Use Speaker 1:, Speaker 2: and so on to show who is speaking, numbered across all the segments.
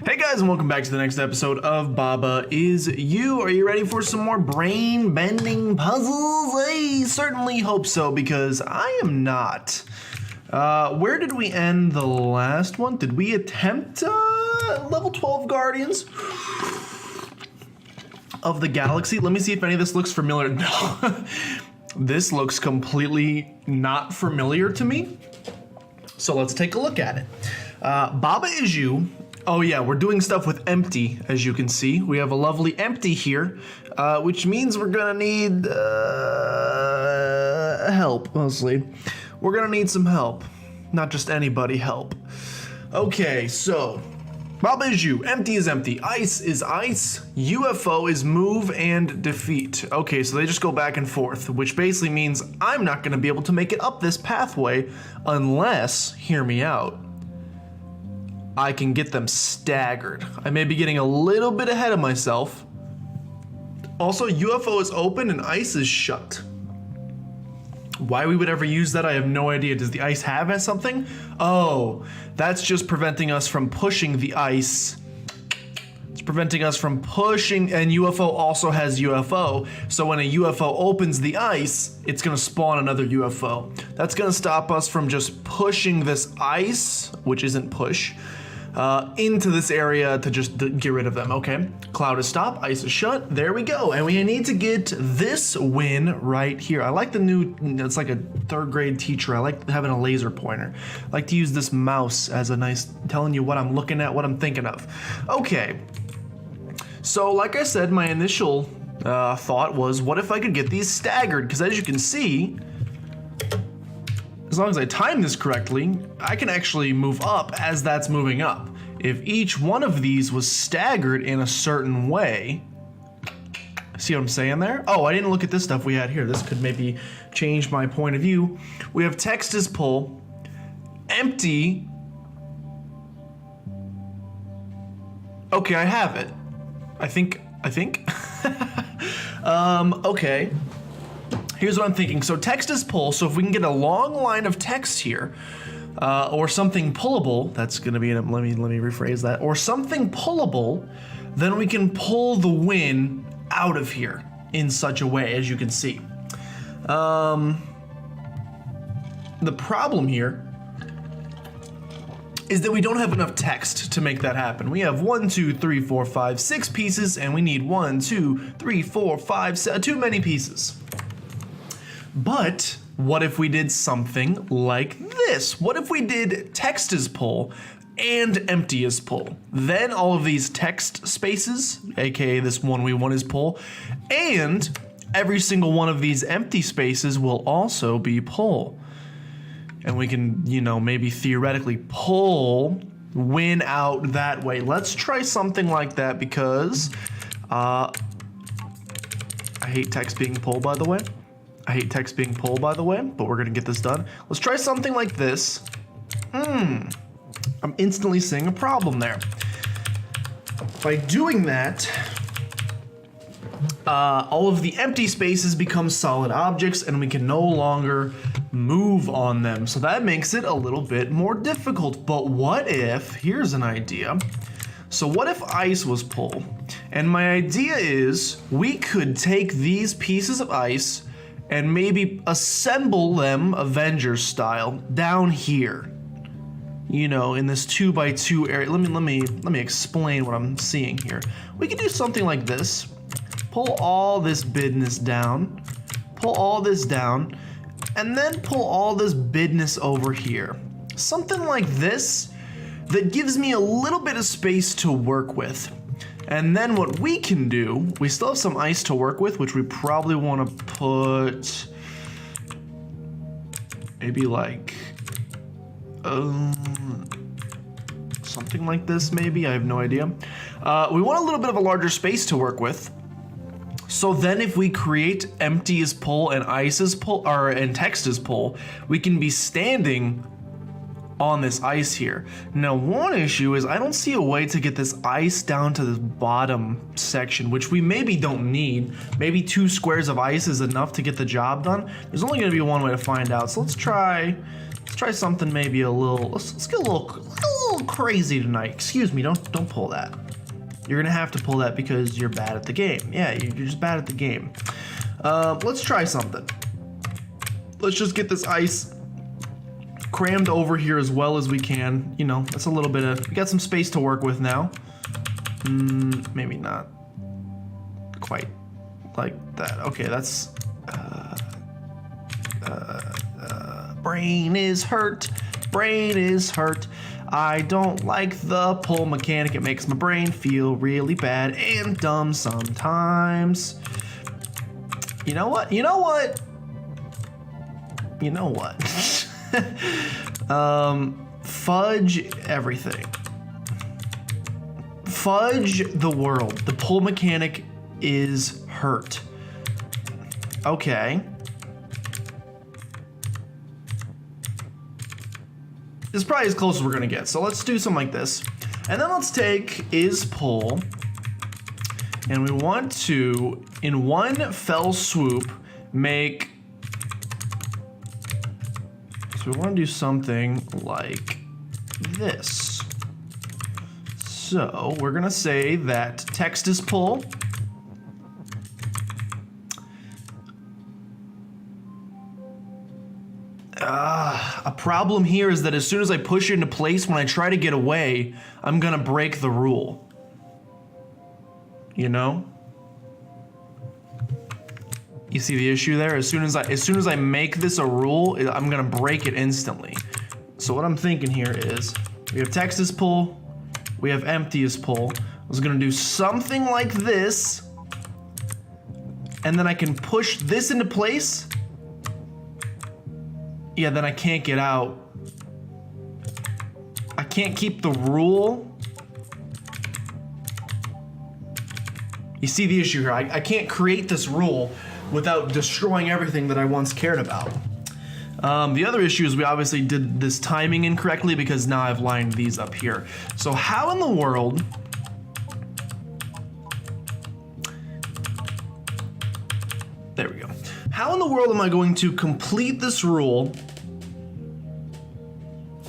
Speaker 1: Hey guys, and welcome back to the next episode of Baba Is You. Are you ready for some more brain-bending puzzles? I certainly hope so, because I am not. Where did we end the last one? Did we attempt level 12 Guardians of the Galaxy? Let me see if any of this looks familiar. No, this looks completely not familiar to me. So let's take a look at it. Baba Is You. Oh yeah, we're doing stuff with empty, as you can see. We have a lovely empty here, which means we're gonna need help, mostly. We're gonna need some help. Not just anybody help. Okay, so, Baba Is You, empty is empty, ice is ice, UFO is move and defeat. Okay, so they just go back and forth, which basically means I'm not gonna be able to make it up this pathway unless, hear me out, I can get them staggered. I may be getting a little bit ahead of myself. Also, UFO is open and ice is shut. Why we would ever use that, I have no idea. Does the ice have something? Oh, that's just preventing us from pushing the ice. It's preventing us from pushing, and UFO also has UFO. So when a UFO opens the ice, it's gonna spawn another UFO. That's gonna stop us from just pushing this ice, which isn't push, into this area to just get rid of them. Okay, cloud is stop, ice is shut, there we go. And we need to get this win right here. I like the new, it's like a third grade teacher. I like having a laser pointer. I like to use this mouse as a nice, telling you what I'm looking at, what I'm thinking of. Okay, so like I said, my initial thought was, what if I could get these staggered? Because as you can see, as long as I time this correctly, I can actually move up as that's moving up. If each one of these was staggered in a certain way, see what I'm saying there? Oh, I didn't look at this stuff we had here. This could maybe change my point of view. We have text is pull, empty. Okay, I have it. I think. Okay. Here's what I'm thinking. So text is pull, so if we can get a long line of text here, or something pullable, that's gonna be, let me rephrase that, or something pullable, then we can pull the win out of here in such a way, as you can see. The problem here is that we don't have enough text to make that happen. We have 1, 2, 3, 4, 5, 6 pieces, and we need 1, 2, 3, 4, 5, 7, too many pieces. But what if we did something like this? What if we did text is pull and empty is pull? Then all of these text spaces, aka this one we want is pull, and every single one of these empty spaces will also be pull. And we can, you know, maybe theoretically pull win out that way. Let's try something like that because I hate text being pulled, by the way. I hate text being pulled, by the way, but we're gonna get this done. Let's try something like this. I'm instantly seeing a problem there. By doing that, all of the empty spaces become solid objects and we can no longer move on them. So that makes it a little bit more difficult. But what if, here's an idea. So what if ice was pull? And my idea is we could take these pieces of ice and maybe assemble them Avengers style down here. You know, in this 2x2 area. Let me explain what I'm seeing here. We could do something like this. Pull all this business down. Pull all this down. And then pull all this business over here. Something like this that gives me a little bit of space to work with. And then what we can do, we still have some ice to work with, which we probably want to put maybe like something like this maybe, I have no idea. We want a little bit of a larger space to work with. So then if we create empty is pull and ice is pull, or and text is pull, we can be standing on this ice here. Now one issue is I don't see a way to get this ice down to the bottom section, which we maybe don't need. Maybe 2 squares of ice is enough to get the job done. There's only gonna be one way to find out. So let's try something maybe a little, let's get a little little crazy tonight. Excuse me, don't pull that. You're gonna have to pull that because you're bad at the game. Yeah, you're just bad at the game. Let's try something. Let's just get this ice crammed over here as well as we can. You know, that's a little bit of, we got some space to work with now. Maybe not quite like that. Okay, that's, brain is hurt, brain is hurt. I don't like the pull mechanic. It makes my brain feel really bad and dumb sometimes. You know what? You know what? You know what? Fudge everything. Fudge the world. The pull mechanic is hurt. Okay. This is probably as close as we're gonna get. So let's do something like this. And then let's take is pull. And we want to, in one fell swoop, make, so we want to do something like this. So we're gonna say that text is pull. A problem here is that as soon as I push it into place, when I try to get away, I'm gonna break the rule. You know? You see the issue there? As soon as I make this a rule, I'm gonna break it instantly. So what I'm thinking here is, we have text is pull, we have empty is pull. I was gonna do something like this, and then I can push this into place. Yeah, then I can't get out. I can't keep the rule. You see the issue here. I can't create this rule without destroying everything that I once cared about. The other issue is we obviously did this timing incorrectly because now I've lined these up here. So how in the world there we go. How in the world am I going to complete this rule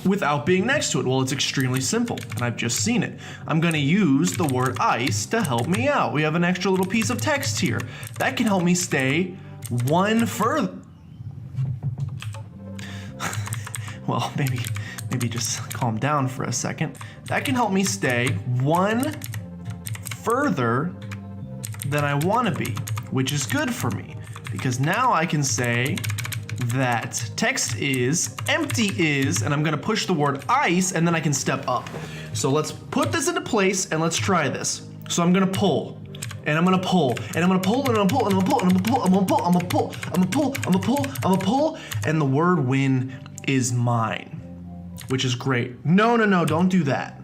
Speaker 1: without being next to it? Well, it's extremely simple, and I've just seen it. I'm gonna use the word ice to help me out. We have an extra little piece of text here. That can help me stay one further. Well, maybe just calm down for a second. That can help me stay one further than I wanna be, which is good for me. Because now I can say that text is, empty is, and I'm gonna push the word ice, and then I can step up. So let's put this into place and let's try this. So I'm gonna pull, and I'm gonna pull, and I'm gonna pull, and I'm gonna pull, and I'm gonna pull, and I'm gonna pull, I'm gonna pull, I'm gonna pull, I'm gonna pull, I'm gonna pull, I'm gonna pull, and the word win is mine, which is great. No, don't do that.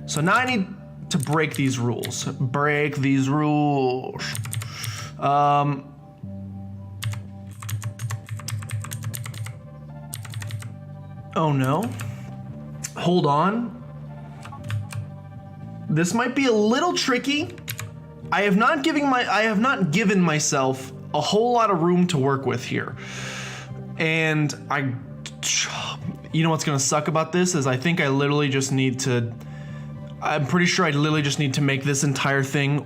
Speaker 1: So now I need to break these rules. Break these rules. Oh no. Hold on. This might be a little tricky. I have not given myself a whole lot of room to work with here. And you know what's gonna suck about this is I think I literally just need to, I'm pretty sure I literally just need to make this entire thing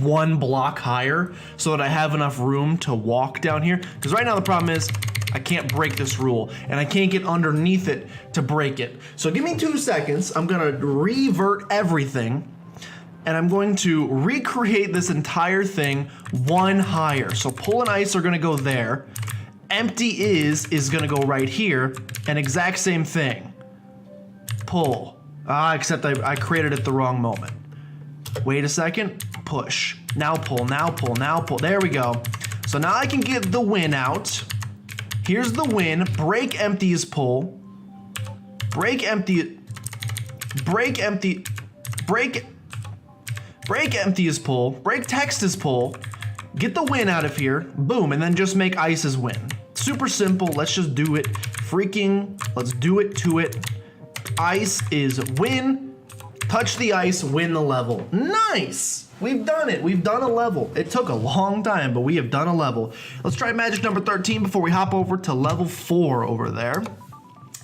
Speaker 1: one block higher so that I have enough room to walk down here. Because right now the problem is I can't break this rule and I can't get underneath it to break it. So give me 2 seconds. I'm gonna revert everything and I'm going to recreate this entire thing one higher. So pull and ice are gonna go there. Empty is gonna go right here, and exact same thing. Pull. Except I created it the wrong moment. Wait a second, push. Now pull, now pull, now pull. There we go. So now I can get the win out. Here's the win. Break empty is pull. Break empty. Break empty. Break empty is pull. Break text is pull. Get the win out of here. Boom, and then just make ice's win. Super simple. Let's just do it. Let's do it to it. Ice is win. Touch the ice, win the level. Nice! We've done it. We've done a level. It took a long time, but we have done a level. Let's try magic number 13 before we hop over to level 4 over there.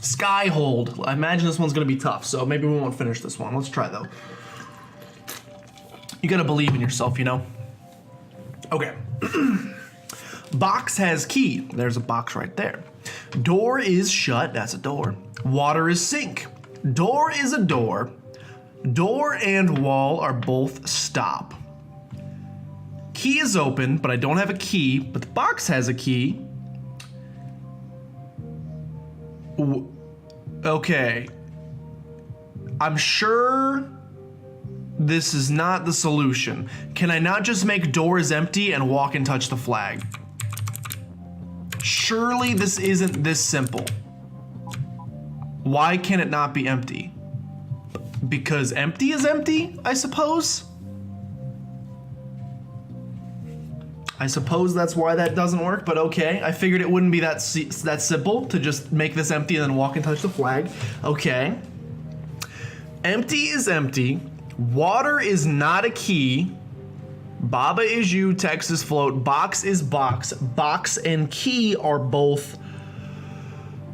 Speaker 1: Skyhold. I imagine this one's gonna be tough, so maybe we won't finish this one. Let's try though. You gotta believe in yourself, you know? Okay. Box has key. There's a box right there. Door is shut. That's a door. Water is sink. Door is a door. Door and wall are both stop. Key is open, but I don't have a key, but the box has a key. Okay. I'm sure this is not the solution. Can I not just make doors empty and walk and touch the flag? Surely this isn't this simple. Why can it not be empty? Because empty is empty, I suppose? I suppose that's why that doesn't work, but okay. I figured it wouldn't be that simple to just make this empty and then walk and touch the flag. Okay. Empty is empty. Water is not a key. Baba is you, text is float, box is box. Box and key are both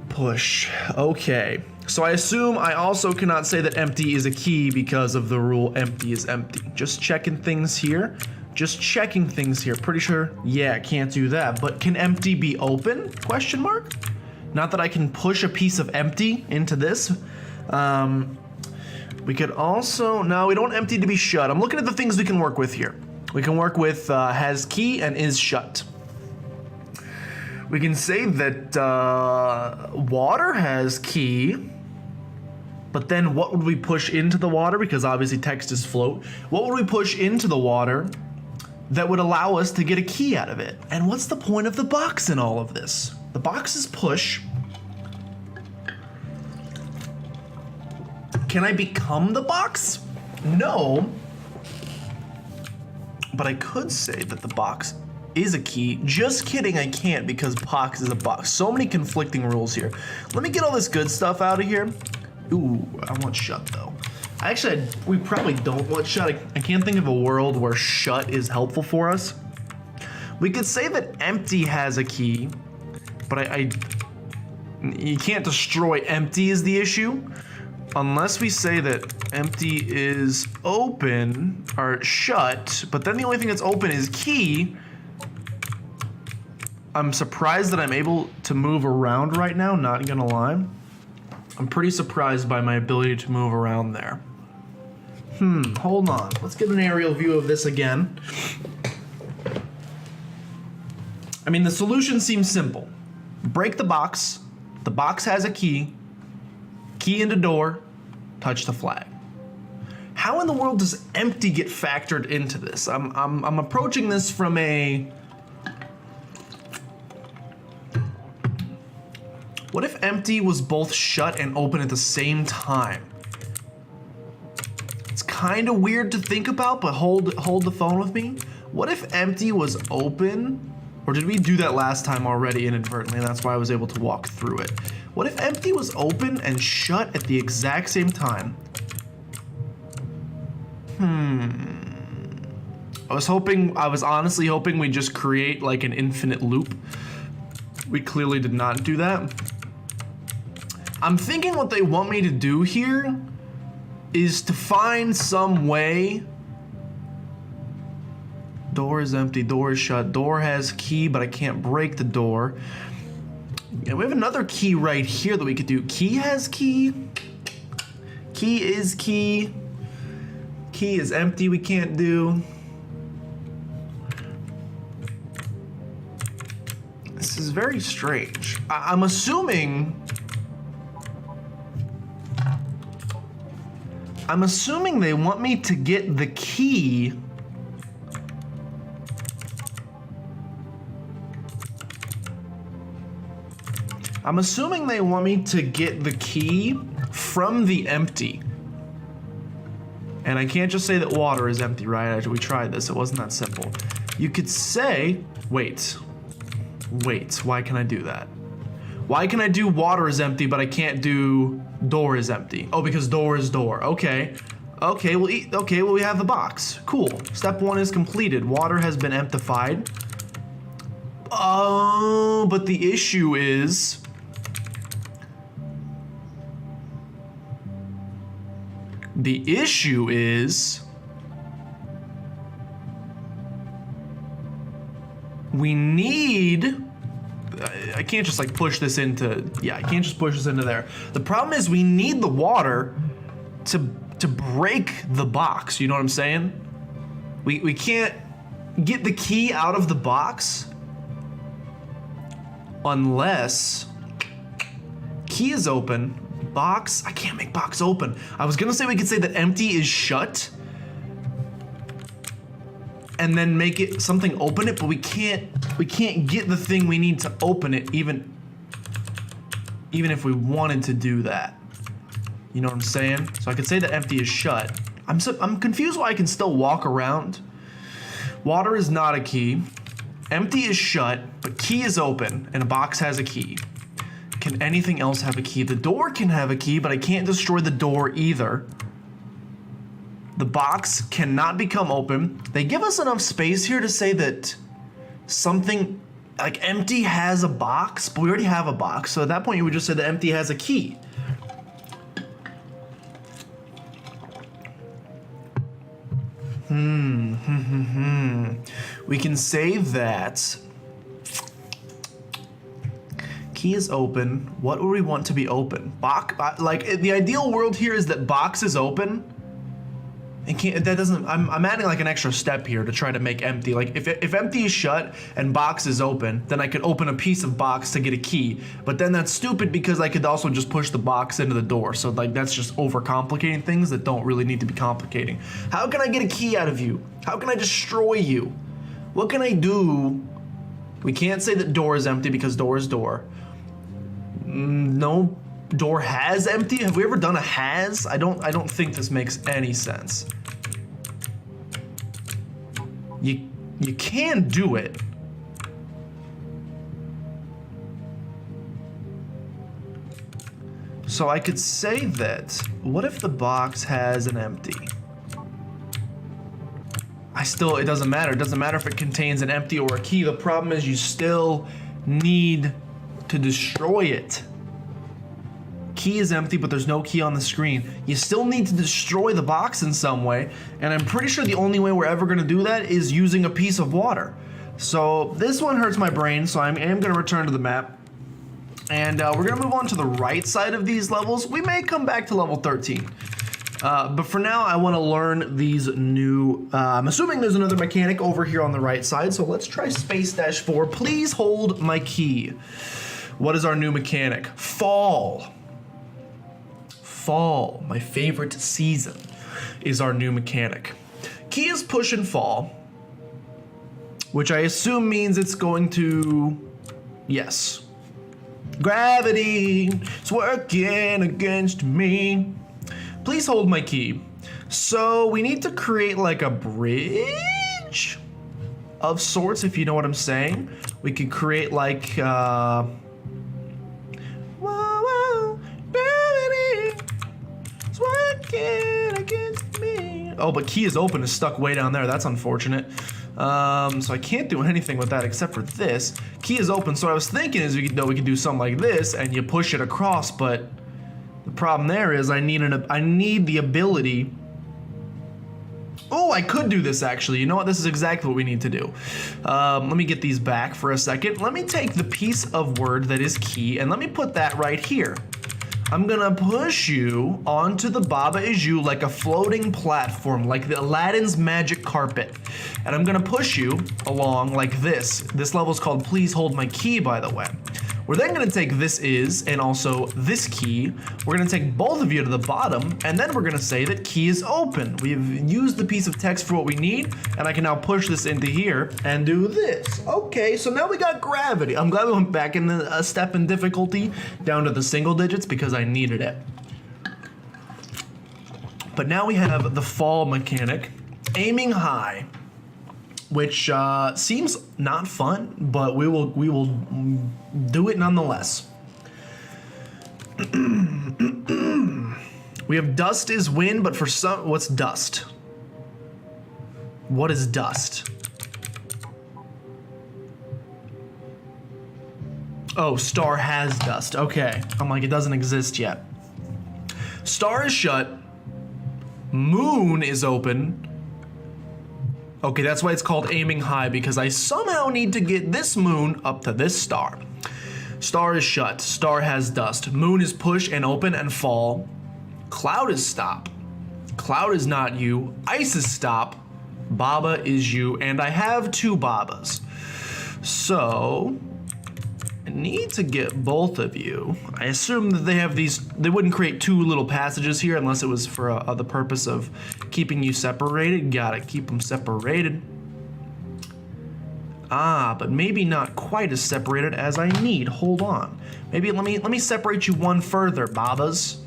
Speaker 1: push. Okay. So I assume I also cannot say that empty is a key because of the rule empty is empty. Just checking things here. Just checking things here. Pretty sure, yeah, can't do that. But can empty be open? Question mark? Not that I can push a piece of empty into this. We could also, no, we don't want empty to be shut. I'm looking at the things we can work with here. We can work with has key and is shut. We can say that water has key, but then what would we push into the water? Because obviously text is float. What would we push into the water that would allow us to get a key out of it? And what's the point of the box in all of this? The box is push. Can I become the box? No. But I could say that the box is a key. Just kidding, I can't because box is a box. So many conflicting rules here. Let me get all this good stuff out of here. Ooh, I want shut though. Actually, we probably don't want shut. I can't think of a world where shut is helpful for us. We could say that empty has a key, but you can't destroy empty is the issue. Unless we say that empty is open or shut, but then the only thing that's open is key. I'm surprised that I'm able to move around right now, not gonna lie. I'm pretty surprised by my ability to move around there. Hold on. Let's get an aerial view of this again. I mean, the solution seems simple. Break the box has a key into door, touch the flag. How in the world does empty get factored into this? I'm approaching this from a... What if empty was both shut and open at the same time? It's kind of weird to think about, but hold the phone with me. What if empty was open? Or did we do that last time already inadvertently, and that's why I was able to walk through it? What if empty was open and shut at the exact same time? I was honestly hoping we'd just create like an infinite loop. We clearly did not do that. I'm thinking what they want me to do here is to find some way. Door is empty, door is shut, door has key, but I can't break the door. And we have another key right here that we could do. Key has key. Key is key. Key is empty, we can't do. This is very strange. I'm assuming they want me to get the key. I'm assuming they want me to get the key from the empty. And I can't just say that water is empty, right? We tried this, it wasn't that simple. You could say, wait, why can I do that? Why can I do water is empty, but I can't do door is empty? Oh, because door is door, okay. Okay, well we have the box, cool. Step 1 is completed, water has been emptified. Oh, but the issue is, The issue is we need, I can't just like push this into, yeah, I can't just push this into there. The problem is we need the water to break the box, you know what I'm saying? We can't get the key out of the box unless key is open, box, I can't make box open. I was gonna say we could say that empty is shut and then make it something open it, but we can't get the thing we need to open it even if we wanted to do that. You know what I'm saying? So I could say that empty is shut. I'm confused why I can still walk around. Water is not a key. Empty is shut, but key is open, and a box has a key. Can anything else have a key? The door can have a key, but I can't destroy the door either. The box cannot become open. They give us enough space here to say that something like empty has a box, but we already have a box. So at that point, you would just say that empty has a key. We can say that key is open. What would we want to be open? Like the ideal world here is that box is open. And that doesn't. I'm adding like an extra step here to try to make empty. Like if empty is shut and box is open, then I could open a piece of box to get a key. But then that's stupid because I could also just push the box into the door. So like that's just overcomplicating things that don't really need to be complicating. How can I get a key out of you? How can I destroy you? What can I do? We can't say that door is empty because door is door. No. Door has empty? Have we ever done a has? I don't think this makes any sense. You can do it. So I could say that, what if the box has an empty? It doesn't matter. It doesn't matter if it contains an empty or a key. The problem is you still need to destroy it. Key is empty, but there's no key on the screen. You still need to destroy the box in some way, and I'm pretty sure the only way we're ever gonna do that is using a piece of water. So this one hurts my brain, so I am gonna return to the map. And we're gonna move on to the right side of these levels. We may come back to level 13. But for now, I wanna learn these new, I'm assuming there's another mechanic over here on the right side, so let's try space-4. Please hold my key. What is our new mechanic? Fall. Fall, my favorite season, is our new mechanic. Key is push and fall, which I assume means it's going to, yes. Gravity is working against me. Please hold my key. So we need to create like a bridge of sorts, if you know what I'm saying. We could create like, against me. Oh, but key is open is stuck way down there. That's unfortunate. So I can't do anything with that except for this. Key is open, so what I was thinking is we could do something like this and you push it across, but the problem there is I need the ability. Oh, I could do this actually. You know what? This is exactly what we need to do. Let me get these back for a second. Let me take the piece of word that is key and let me put that right here. I'm gonna push you onto the Baba Is You like a floating platform, like the Aladdin's magic carpet. And I'm gonna push you along like this. This level is called Please Hold My Key, by the way. We're then gonna take this is and also this key. We're gonna take both of you to the bottom, and then we're gonna say that key is open. We've used the piece of text for what we need, and I can now push this into here and do this. Okay, so now we got gravity. I'm glad we went back in a step in difficulty down to the single digits because I needed it. But now we have the fall mechanic, aiming high, which seems not fun, but we will do it nonetheless. We have dust is wind, but for some, what's dust? What is dust? Oh, star has dust. Okay, I'm like, it doesn't exist yet. Star is shut. Moon is open. Okay, that's why it's called aiming high, because I somehow need to get this moon up to this star. Star is shut, star has dust. Moon is push and open and fall. Cloud is stop. Cloud is not you. Ice is stop. Baba is you, and I have 2 Babas. So, I need to get both of you. I assume that they have these, they wouldn't create 2 little passages here unless it was for the purpose of keeping you separated. Gotta keep them separated. Ah, but maybe not quite as separated as I need. Hold on. Maybe let me separate you one further, Babas.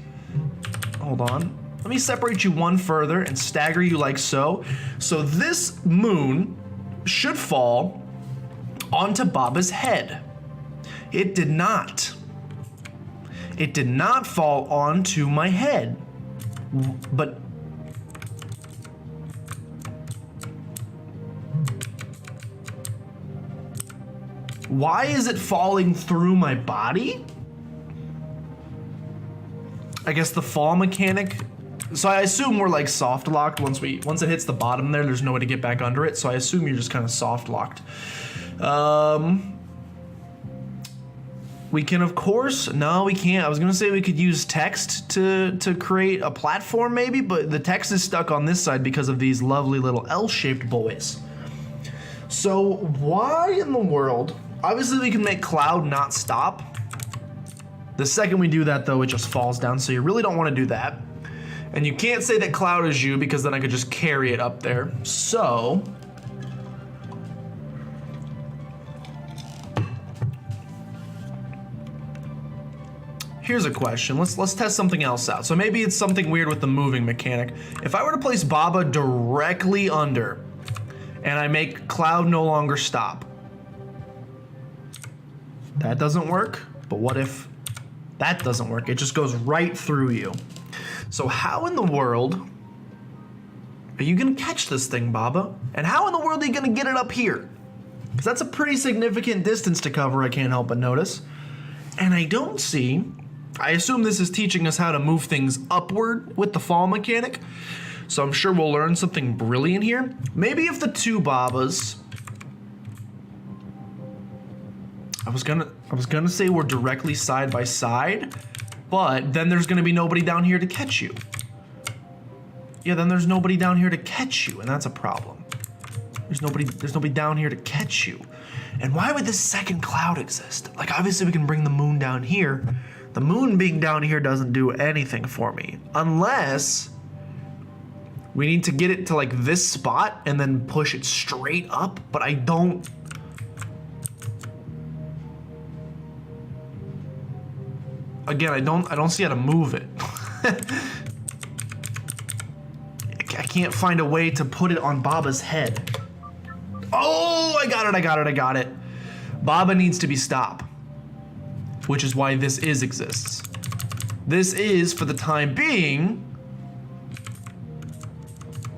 Speaker 1: Hold on. Let me separate you one further and stagger you like so. So this moon should fall onto Baba's head. It did not. It did not fall onto my head. But why is it falling through my body? I guess the fall mechanic. So I assume we're like soft locked once it hits the bottom there, there's no way to get back under it. So I assume you're just kind of soft locked. We can of course, no we can't. I was gonna say we could use text to create a platform maybe, but the text is stuck on this side because of these lovely little L-shaped boys. So why in the world? Obviously we can make cloud not stop. The second we do that though, it just falls down, so you really don't want to do that. And you can't say that cloud is you because then I could just carry it up there. So here's a question. Let's test something else out. So maybe it's something weird with the moving mechanic. If I were to place Baba directly under and I make cloud no longer stop, that doesn't work. But what if that doesn't work? It just goes right through you. So how in the world are you gonna catch this thing, Baba? And how in the world are you gonna get it up here? Because that's a pretty significant distance to cover, I can't help but notice. And I don't see, I assume this is teaching us how to move things upward with the fall mechanic. So I'm sure we'll learn something brilliant here. Maybe if the 2 Babas, I was gonna say we're directly side by side, but then there's gonna be nobody down here to catch you. Yeah, then there's nobody down here to catch you, and that's a problem. There's nobody down here to catch you. And why would this second cloud exist? Like obviously we can bring the moon down here. The moon being down here doesn't do anything for me, unless we need to get it to like this spot and then push it straight up, but I don't. Again, I don't see how to move it. I can't find a way to put it on Baba's head. Oh, I got it. Baba needs to be stop, which is why this exists. This is, for the time being,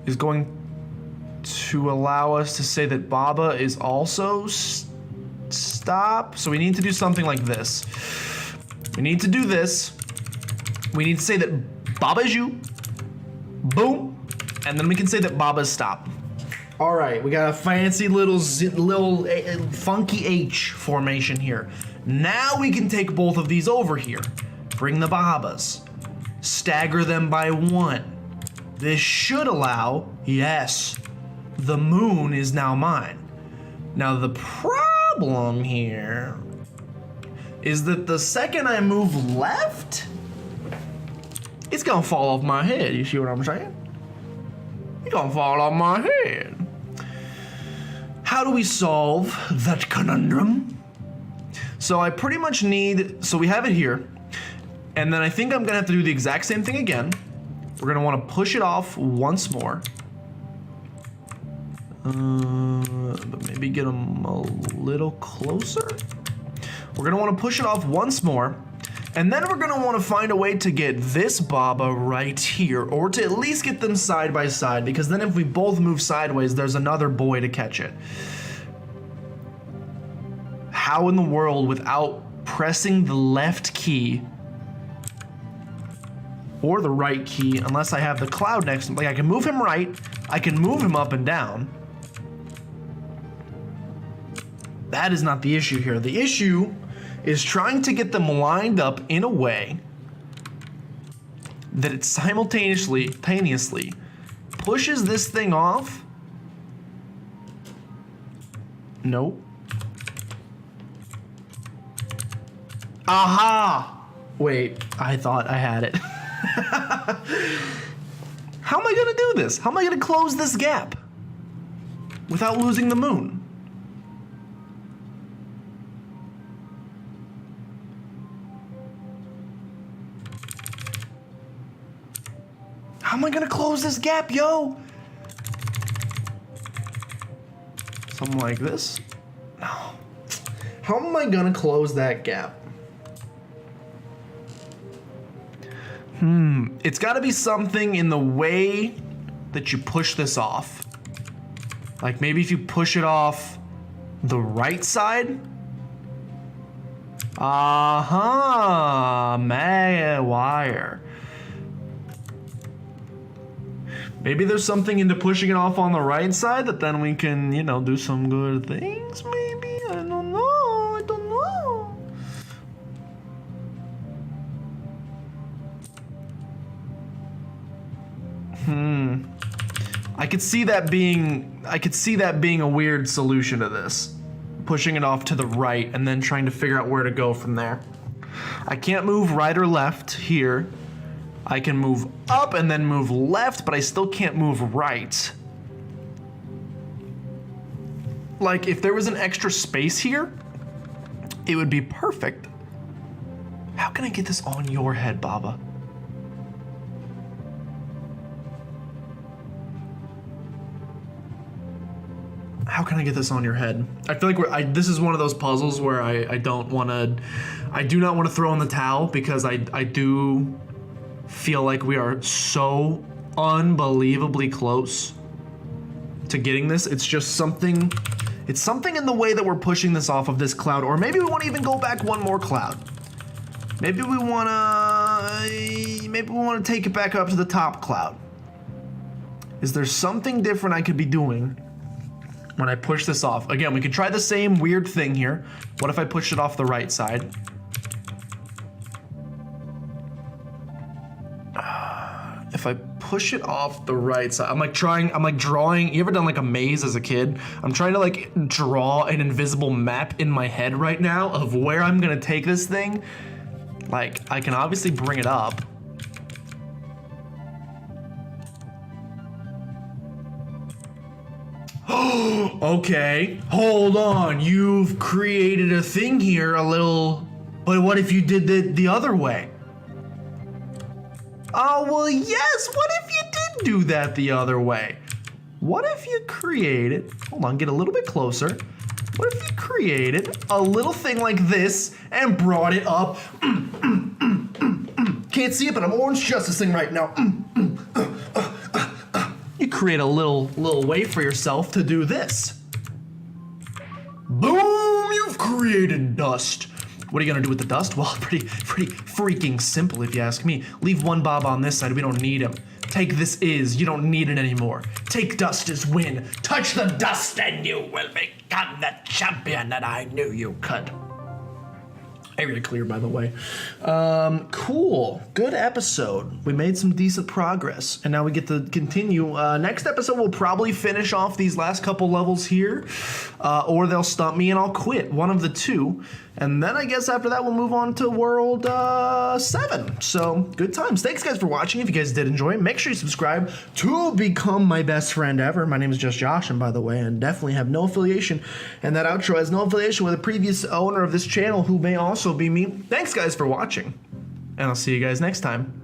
Speaker 1: is going to allow us to say that Baba is also stop. So we need to do something like this. We need to do this. We need to say that Baba is you. Boom. And then we can say that Baba is stop. All right, we got a fancy little funky H formation here. Now we can take both of these over here. Bring the Babas. Stagger them by 1. This should allow, yes, the moon is now mine. Now the problem here is that the second I move left, it's gonna fall off my head. You see what I'm saying? It's gonna fall off my head. How do we solve that conundrum? So I pretty much need, so we have it here, and then I think I'm gonna have to do the exact same thing again. We're gonna wanna push it off once more. But maybe get them a little closer. We're gonna wanna push it off once more, and then we're gonna wanna find a way to get this Baba right here, or to at least get them side by side, because then if we both move sideways, there's another boy to catch it. How in the world, without pressing the left key, or the right key unless I have the cloud next to him. Like, I can move him right, I can move him up and down. That is not the issue here. The issue is trying to get them lined up in a way that it simultaneously pushes this thing off. Nope. Aha! Wait, I thought I had it. How am I gonna do this? How am I gonna close this gap without losing the moon? How am I gonna close this gap, yo? Something like this? No. How am I gonna close that gap? It's gotta be something in the way that you push this off. Like maybe if you push it off the right side? Mega wire. Maybe there's something into pushing it off on the right side that then we can, you know, do some good things, maybe? I don't know. I don't know. I could see that being a weird solution to this. Pushing it off to the right and then trying to figure out where to go from there. I can't move right or left here. I can move up and then move left, but I still can't move right. Like, if there was an extra space here, it would be perfect. How can I get this on your head, Baba? How can I get this on your head? I feel like this is one of those puzzles where I do not want to throw in the towel, because I do feel like we are so unbelievably close to getting this. It's just something, it's something in the way that we're pushing this off of this cloud, or maybe we want to even go back one more cloud. Maybe we want to take it back up to the top cloud. Is there something different I could be doing when I push this off? Again, we could try the same weird thing here. What if I push it off the right side? If I push it off the right side, I'm like drawing, you ever done like a maze as a kid? I'm trying to like draw an invisible map in my head right now of where I'm gonna take this thing. Like, I can obviously bring it up. Okay, hold on. You've created a thing here, a little, but what if you did it the other way? Oh, well, yes, what if you did do that the other way? What if you created, hold on, get a little bit closer. What if you created a little thing like this and brought it up? Can't see it, but I'm orange justicing right now. You create a little way for yourself to do this. Boom, you've created dust. What are you gonna do with the dust? Well, pretty freaking simple if you ask me. Leave one Bob on this side, we don't need him. Take this you don't need it anymore. Take dust as win. Touch the dust and you will become the champion that I knew you could. Area clear, by the way. Cool, good episode. We made some decent progress, and now we get to continue. Next episode, we'll probably finish off these last couple levels here, or they'll stump me and I'll quit, one of the two. And then I guess after that, we'll move on to World 7. So, good times. Thanks, guys, for watching. If you guys did enjoy it, make sure you subscribe to become my best friend ever. My name is just Josh, and by the way, and definitely have no affiliation, and that outro has no affiliation with a previous owner of this channel, who may also be me. Thanks, guys, for watching, and I'll see you guys next time.